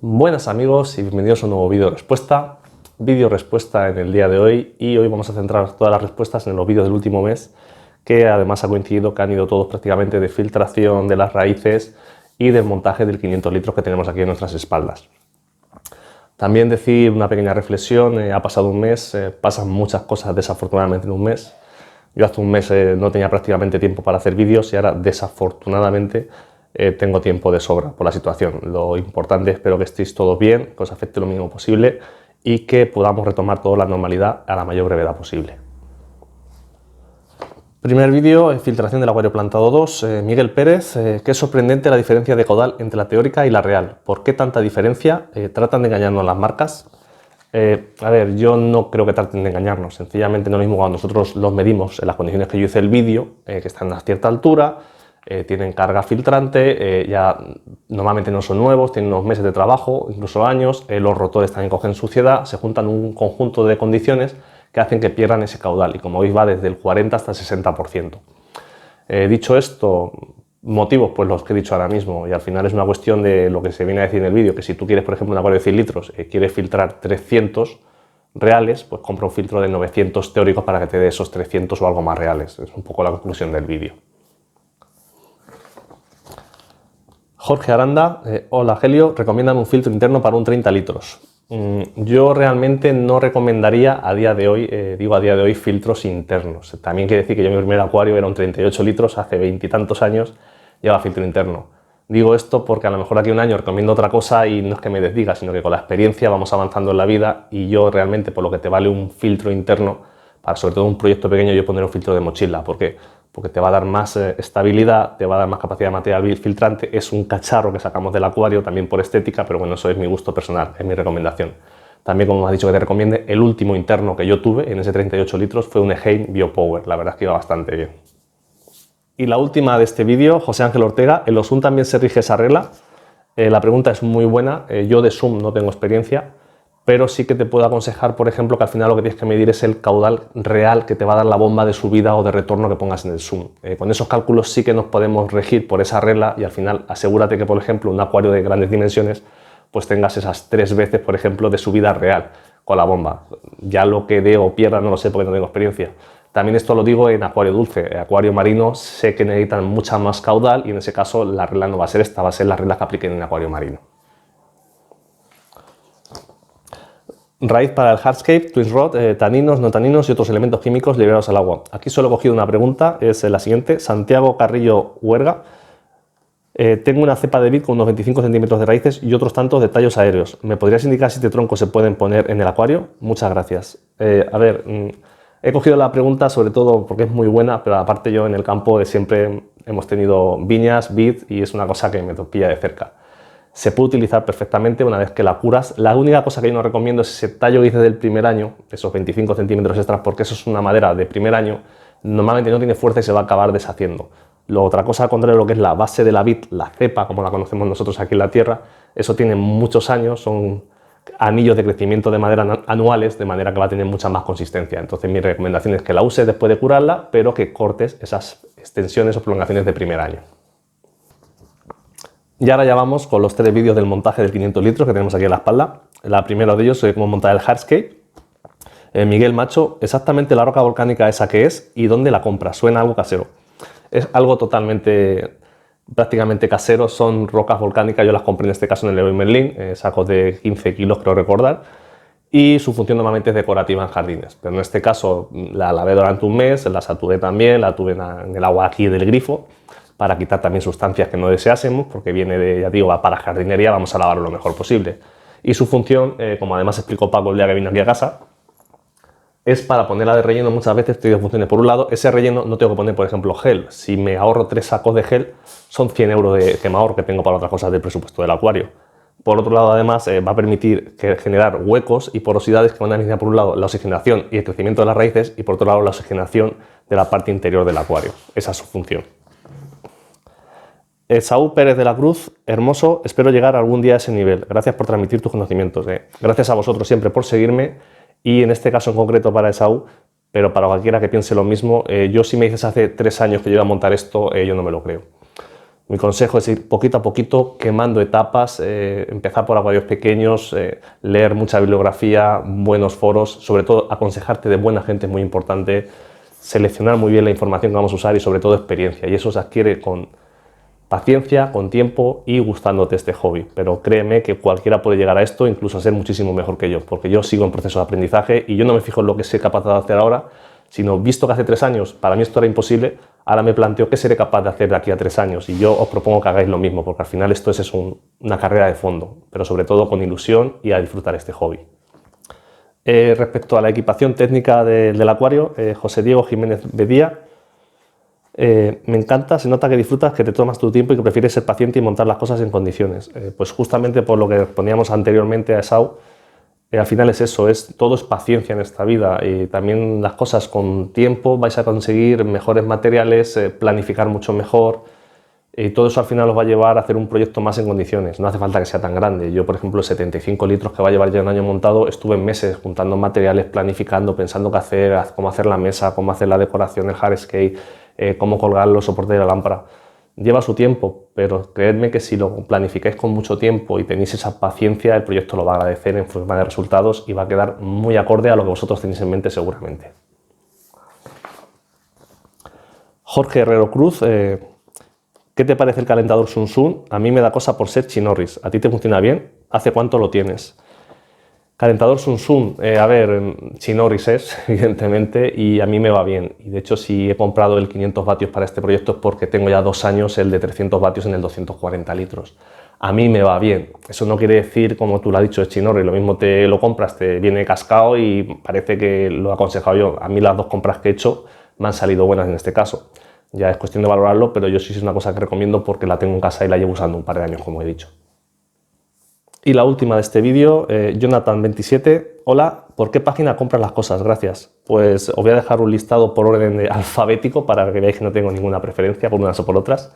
Buenas amigos y bienvenidos a un nuevo vídeo respuesta. Vídeo respuesta en el día de hoy, y hoy vamos a centrar todas las respuestas en los vídeos del último mes, que además ha coincidido que han ido todos prácticamente de filtración de las raíces y del montaje del 500 litros que tenemos aquí en nuestras espaldas. También decir una pequeña reflexión: ha pasado un mes, pasan muchas cosas desafortunadamente en un mes. Yo hace un mes no tenía prácticamente tiempo para hacer vídeos y ahora desafortunadamente tengo tiempo de sobra por la situación. Lo importante, espero que estéis todos bien, que os afecte lo mínimo posible y que podamos retomar toda la normalidad a la mayor brevedad posible. Primer vídeo, filtración del acuario plantado 2, Miguel Pérez. Qué sorprendente la diferencia de caudal entre la teórica y la real. ¿Por qué tanta diferencia? ¿Tratan de engañarnos las marcas? A ver, yo no creo que traten de engañarnos. Sencillamente no es lo mismo cuando nosotros los medimos en las condiciones que yo hice el vídeo, que están a cierta altura, tienen carga filtrante, ya normalmente no son nuevos, tienen unos meses de trabajo, incluso años, los rotores también cogen suciedad, se juntan un conjunto de condiciones que hacen que pierdan ese caudal, y como veis va desde el 40 hasta el 60%. Dicho esto, motivos pues los que he dicho ahora mismo, y al final es una cuestión de lo que se viene a decir en el vídeo, que si tú quieres, por ejemplo, un acuario de 100 litros, quieres filtrar 300 reales, pues compra un filtro de 900 teóricos para que te dé esos 300 o algo más reales. Es un poco la conclusión del vídeo. Jorge Aranda, hola Helio, recomiéndame un filtro interno para un 30 litros. Yo realmente no recomendaría a día de hoy, filtros internos. También quiere decir que yo mi primer acuario era un 38 litros, hace 20 y tantos años, llevaba filtro interno. Digo esto porque a lo mejor aquí un año recomiendo otra cosa y no es que me desdiga, sino que con la experiencia vamos avanzando en la vida, y yo realmente, por lo que te vale un filtro interno, para sobre todo un proyecto pequeño, yo pondré un filtro de mochila. ¿Por qué? Porque te va a dar más estabilidad, te va a dar más capacidad de material filtrante. Es un cacharro que sacamos del acuario también por estética, pero bueno, eso es mi gusto personal, es mi recomendación. También, como me has dicho que te recomiende, el último interno que yo tuve en ese 38 litros fue un Eheim Biopower. La verdad es que iba bastante bien. Y la última de este vídeo, José Ángel Ortega, ¿en los Zoom también se rige esa regla? La pregunta es muy buena. Yo de Zoom no tengo experiencia, pero sí que te puedo aconsejar, por ejemplo, que al final lo que tienes que medir es el caudal real que te va a dar la bomba de subida o de retorno que pongas en el Zoom. Con esos cálculos sí que nos podemos regir por esa regla, y al final asegúrate que, por ejemplo, un acuario de grandes dimensiones pues tengas esas 3 veces, por ejemplo, de subida real con la bomba. Ya lo que dé o pierda no lo sé porque no tengo experiencia. También esto lo digo en acuario dulce. Acuario marino sé que necesitan mucha más caudal, y en ese caso la regla no va a ser esta, va a ser la regla que apliquen en acuario marino. Raíz para el hardscape, twin rod, taninos, no taninos y otros elementos químicos liberados al agua. Aquí solo he cogido una pregunta, es la siguiente. Santiago Carrillo Huerga. Tengo una cepa de vid con unos 25 centímetros de raíces y otros tantos de tallos aéreos. ¿Me podrías indicar si este tronco se pueden poner en el acuario? Muchas gracias. He cogido la pregunta sobre todo porque es muy buena, pero aparte yo en el campo siempre hemos tenido viñas, vid, y es una cosa que me pilla de cerca. Se puede utilizar perfectamente una vez que la curas. La única cosa que yo no recomiendo es ese tallo que hice del primer año, esos 25 centímetros extras, porque eso es una madera de primer año, normalmente no tiene fuerza y se va a acabar deshaciendo. Otra cosa, al contrario, lo que es la base de la vid, la cepa, como la conocemos nosotros aquí en la tierra, eso tiene muchos años, son anillos de crecimiento de madera anuales, de manera que va a tener mucha más consistencia. Entonces mi recomendación es que la uses después de curarla, pero que cortes esas extensiones o prolongaciones de primer año. Y ahora ya vamos con los 3 vídeos del montaje del 500 litros que tenemos aquí en la espalda. La primera de ellos es cómo montar el hardscape. Miguel Macho, exactamente la roca volcánica esa que es y dónde la compra. Suena algo casero. Es algo prácticamente casero, son rocas volcánicas. Yo las compré en este caso en el Leroy Merlin, sacos de 15 kilos creo recordar, y su función normalmente es decorativa en jardines, pero en este caso la lavé durante un mes, la saturé también, la tuve en el agua aquí del grifo para quitar también sustancias que no deseásemos, porque viene de, ya digo, va para jardinería, vamos a lavarlo lo mejor posible. Y su función, como además explicó Paco el día que vino aquí a casa, es para ponerla de relleno. Muchas veces tiene dos funciones. Por un lado, ese relleno no tengo que poner, por ejemplo, gel. Si me ahorro 3 sacos de gel, son 100 euros que me ahorro, que tengo para otras cosas del presupuesto del acuario. Por otro lado, además, va a permitir generar huecos y porosidades que van a necesitar, por un lado, la oxigenación y el crecimiento de las raíces, y por otro lado, la oxigenación de la parte interior del acuario. Esa es su función. Saúl Pérez de la Cruz, hermoso, espero llegar algún día a ese nivel. Gracias por transmitir tus conocimientos. Gracias a vosotros siempre por seguirme, y en este caso en concreto para Saúl, pero para cualquiera que piense lo mismo, yo si me dices hace 3 años que yo iba a montar esto, yo no me lo creo. Mi consejo es ir poquito a poquito, quemando etapas, empezar por acuarios pequeños, leer mucha bibliografía, buenos foros, sobre todo aconsejarte de buena gente es muy importante, seleccionar muy bien la información que vamos a usar y sobre todo experiencia. Y eso se adquiere con paciencia, con tiempo y gustándote este hobby. Pero créeme que cualquiera puede llegar a esto, incluso a ser muchísimo mejor que yo, porque yo sigo en proceso de aprendizaje y yo no me fijo en lo que soy capaz de hacer ahora, sino visto que hace 3 años para mí esto era imposible, ahora me planteo qué seré capaz de hacer de aquí a 3 años y yo os propongo que hagáis lo mismo, porque al final esto es una carrera de fondo, pero sobre todo con ilusión y a disfrutar este hobby. Respecto a la equipación técnica del acuario, José Diego Jiménez Bedía, me encanta, se nota que disfrutas, que te tomas tu tiempo y que prefieres ser paciente y montar las cosas en condiciones. Pues justamente por lo que poníamos anteriormente a Esau, al final es eso, todo es paciencia en esta vida y también las cosas con tiempo vais a conseguir mejores materiales, planificar mucho mejor y todo eso al final os va a llevar a hacer un proyecto más en condiciones. No hace falta que sea tan grande. Yo, por ejemplo, 75 litros que va a llevar ya un año montado, estuve meses juntando materiales, planificando, pensando qué hacer, cómo hacer la mesa, cómo hacer la decoración, el hardscape, cómo colgar los soportes de la lámpara. Lleva su tiempo, pero creedme que si lo planificáis con mucho tiempo y tenéis esa paciencia, el proyecto lo va a agradecer en forma de resultados y va a quedar muy acorde a lo que vosotros tenéis en mente seguramente. Jorge Herrero Cruz, ¿qué te parece el calentador Sun Sun? A mí me da cosa por ser chinorris. ¿A ti te funciona bien? ¿Hace cuánto lo tienes? Calentador Sun Sun, a ver, chinorris es, evidentemente, y a mí me va bien. Y de hecho, si he comprado el 500 vatios para este proyecto es porque tengo ya 2 años el de 300 vatios en el 240 litros. A mí me va bien. Eso no quiere decir, como tú lo has dicho, es chinorris. Lo mismo te lo compras, te viene cascado y parece que lo he aconsejado yo. A mí las 2 compras que he hecho me han salido buenas en este caso. Ya es cuestión de valorarlo, pero yo sí es una cosa que recomiendo porque la tengo en casa y la llevo usando un par de años, como he dicho. Y la última de este vídeo, Jonathan27, hola, ¿por qué página compras las cosas? Gracias. Pues os voy a dejar un listado por orden alfabético para que veáis que no tengo ninguna preferencia por unas o por otras,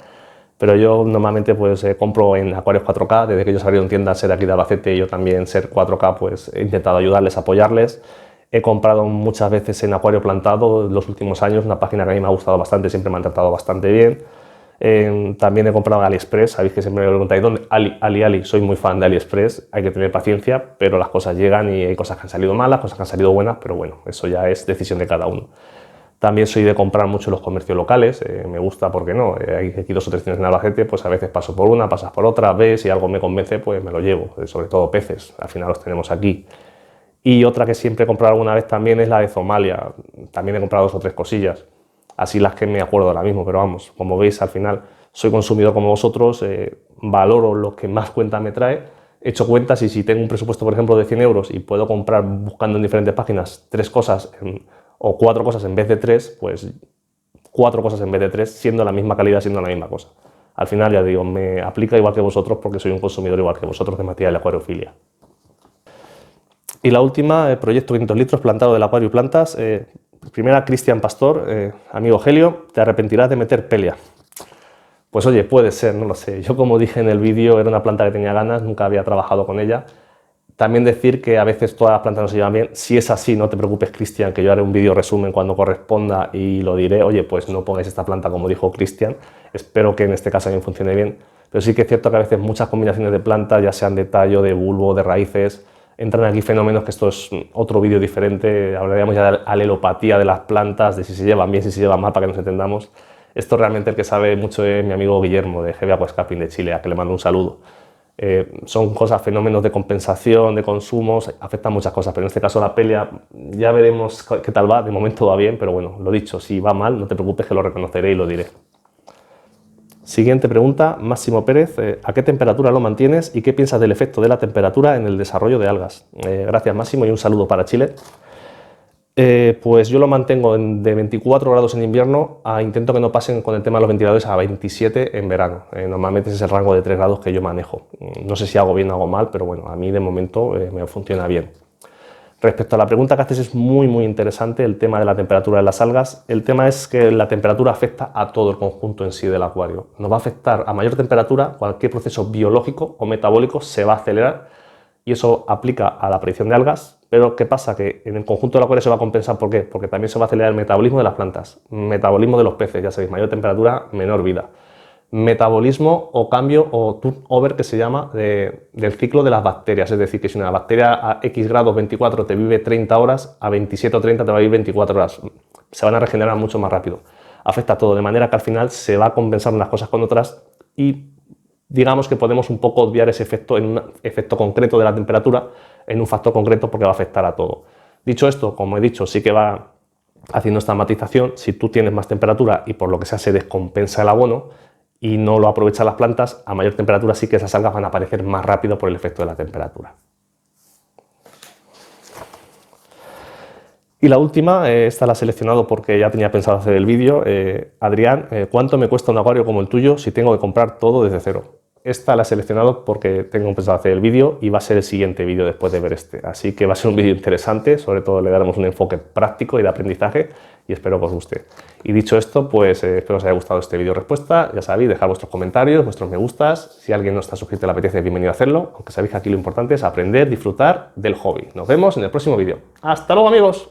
pero yo normalmente pues compro en Acuarios 4K, desde que ellos abrieron tiendas Ser aquí de Albacete y yo también Ser 4K, pues he intentado ayudarles, apoyarles. He comprado muchas veces en Acuario Plantado en los últimos años, una página que a mí me ha gustado bastante, siempre me han tratado bastante bien. También he comprado en AliExpress, sabéis que siempre me preguntáis dónde. Ali, soy muy fan de AliExpress, hay que tener paciencia, pero las cosas llegan y hay cosas que han salido malas, cosas que han salido buenas, pero bueno, eso ya es decisión de cada uno. También soy de comprar mucho en los comercios locales, me gusta, ¿por qué no? Hay aquí 2 o 3 tiendas en Albacete, pues a veces paso por una, pasas por otra, ves, si algo me convence, pues me lo llevo, sobre todo peces, al final los tenemos aquí. Y otra que siempre he comprado alguna vez también es la de Zomalia, también he comprado 2 o 3 cosillas. Así las que me acuerdo ahora mismo, pero vamos, como veis al final soy consumidor como vosotros, valoro lo que más cuenta me trae, he hecho cuentas y si tengo un presupuesto por ejemplo de 100 euros y puedo comprar buscando en diferentes páginas 3 cosas o 4 cosas en vez de 3, pues 4 cosas en vez de 3 siendo la misma calidad, siendo la misma cosa. Al final ya digo, me aplica igual que vosotros porque soy un consumidor igual que vosotros de material de acuariofilia. Y la última, el proyecto 500 litros plantado del acuario y plantas. Primera, Cristian Pastor, amigo Helio, te arrepentirás de meter Pelia. Pues oye, puede ser, no lo sé. Yo como dije en el vídeo, era una planta que tenía ganas, nunca había trabajado con ella. También decir que a veces todas las plantas no se llevan bien. Si es así, no te preocupes, Cristian, que yo haré un vídeo resumen cuando corresponda y lo diré. Oye, pues no pongáis esta planta como dijo Cristian. Espero que en este caso también funcione bien. Pero sí que es cierto que a veces muchas combinaciones de plantas, ya sean de tallo, de bulbo, de raíces, entran aquí fenómenos que esto es otro vídeo diferente. Hablaríamos ya de alelopatía de las plantas, de si se llevan bien, si se llevan mal, para que nos entendamos. Esto realmente el que sabe mucho es mi amigo Guillermo de GB Aquascaping de Chile, a que le mando un saludo. Son cosas, fenómenos de compensación, de consumos, afectan muchas cosas, pero en este caso la Pelia ya veremos qué tal va. De momento va bien, pero bueno, lo dicho, si va mal no te preocupes que lo reconoceré y lo diré. Siguiente pregunta, Máximo Pérez, ¿a qué temperatura lo mantienes y qué piensas del efecto de la temperatura en el desarrollo de algas? Gracias Máximo y un saludo para Chile. Pues yo lo mantengo de 24 grados en invierno intento que no pasen con el tema de los ventiladores a 27 en verano. Normalmente ese es el rango de 3 grados que yo manejo. No sé si hago bien o hago mal, pero bueno, a mí de momento me funciona bien. Respecto a la pregunta que haces, es muy interesante el tema de la temperatura de las algas. El tema es que la temperatura afecta a todo el conjunto en sí del acuario. Nos va a afectar a mayor temperatura, cualquier proceso biológico o metabólico se va a acelerar y eso aplica a la aparición de algas. Pero ¿qué pasa? Que en el conjunto del acuario se va a compensar. ¿Por qué? Porque también se va a acelerar el metabolismo de las plantas, metabolismo de los peces, ya sabéis, mayor temperatura, menor vida. metabolismo o cambio o turnover, que se llama, del ciclo de las bacterias. Es decir, que si una bacteria a X grados 24 te vive 30 horas, a 27 o 30 te va a vivir 24 horas. Se van a regenerar mucho más rápido. Afecta a todo, de manera que al final se va a compensar unas cosas con otras y digamos que podemos un poco obviar ese efecto en un efecto concreto de la temperatura, en un factor concreto, porque va a afectar a todo. Dicho esto, como he dicho, sí que va haciendo esta matización. Si tú tienes más temperatura y por lo que sea se descompensa el abono y no lo aprovechan las plantas, a mayor temperatura sí que esas algas van a aparecer más rápido por el efecto de la temperatura. Y la última, esta la he seleccionado porque ya tenía pensado hacer el vídeo. Adrián, ¿cuánto me cuesta un acuario como el tuyo si tengo que comprar todo desde cero? Esta la he seleccionado porque tengo pensado hacer el vídeo y va a ser el siguiente vídeo después de ver este. Así que va a ser un vídeo interesante, sobre todo le daremos un enfoque práctico y de aprendizaje y espero que os guste. Y dicho esto, pues espero os haya gustado este vídeo respuesta. Ya sabéis, dejad vuestros comentarios, vuestros me gustas. Si alguien no está suscrito y le apetece, bienvenido a hacerlo. Aunque sabéis que aquí lo importante es aprender, disfrutar del hobby. Nos vemos en el próximo vídeo. ¡Hasta luego, amigos!